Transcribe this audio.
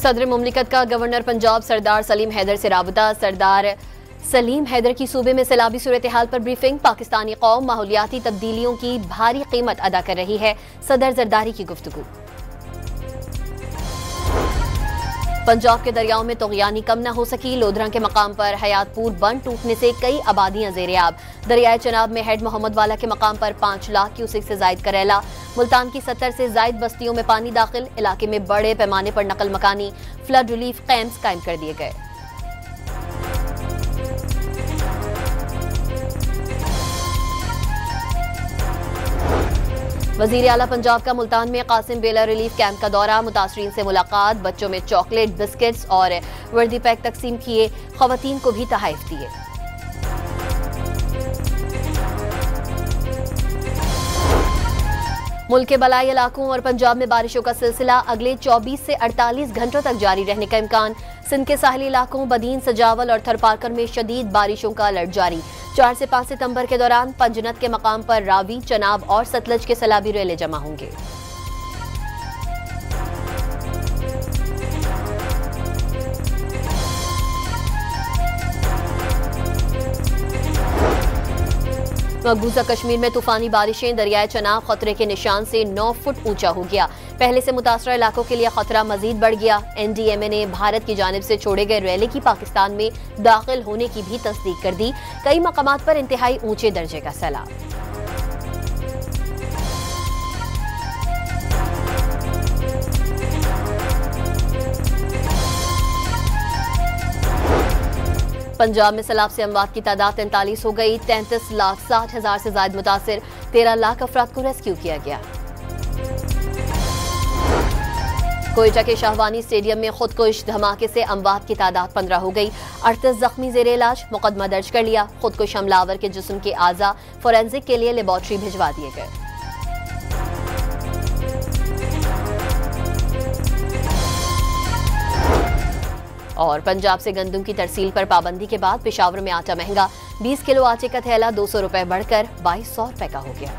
सदर मुमलिकत का गवर्नर पंजाब सरदार सलीम हैदर से राबता। सरदार सलीम हैदर की सूबे में सैलाबी सूरत हाल पर ब्रीफिंग। पाकिस्तानी कौम माहौलियाती तब्दीलियों की भारी कीमत अदा कर रही है, सदर जरदारी की गुफ्तगू। पंजाब के दरियाओं में तुग़यानी कम न हो सकी। लोधरा के मकाम पर हयातपुर बंद टूटने से कई आबादियां ज़ेर-ए-आब। दरियाए चनाब में हेड मोहम्मद वाला के मकाम पर 5 लाख क्यूसेक से जायद करेला। मुल्तान की 70 से जायद बस्तियों में पानी दाखिल। इलाके में बड़े पैमाने पर नकल मकानी फ्लड रिलीफ कैंप्स कायम कर दिए गए। वजीर आला पंजाब का मुल्तान में कासिम बेला रिलीफ कैंप का दौरा। मुतासरीन से मुलाकात। बच्चों में चॉकलेट, बिस्किट्स और वर्दी पैक तकसीम किए। खवातीन को भी तोहफे दिए। मुल्क के बलाई इलाकों और पंजाब में बारिशों का सिलसिला अगले 24 से 48 घंटों तक जारी रहने का इम्कान। सिंध के साहली इलाकों बदीन, सजावल और थरपारकर में शदीद बारिशों का अलर्ट जारी। 4 से 5 सितंबर के दौरान पंजनत के मकाम पर रावी, चनाब और सतलज के सैलाबी रेले जमा होंगे। मकबूजा कश्मीर में तूफानी बारिशें। दरियाए चनाब खतरे के निशान से 9 फुट ऊंचा हो गया। पहले से मुतासरा इलाकों के लिए खतरा मजीद बढ़ गया। NDMA ने भारत की जानिब से छोड़े गए रैले की पाकिस्तान में दाखिल होने की भी तस्दीक कर दी। कई मकामात पर इंतहाई ऊंचे दर्जे का सैलाब। पंजाब में सैलाब से अमवात की तादाद 43 हो गई। 33,60,000 से ज्यादा मुतासिर। 13 लाख अफराद को रेस्क्यू किया गया। कोयटा के शाहवानी स्टेडियम में खुदकुश धमाके से अमवात की तादाद 15 हो गई। 38 जख्मी जेर इलाज। मुकदमा दर्ज कर लिया। खुदकुश हमलावर के जिस्म के आज़ा फोरेंसिक के लिए लेबोरेटरी भिजवा दिए गए। और पंजाब से गंदम की तरसील पर पाबंदी के बाद पेशावर में आटा महंगा। 20 किलो आटे का थैला 200 रुपए बढ़कर 2200 रुपए का हो गया।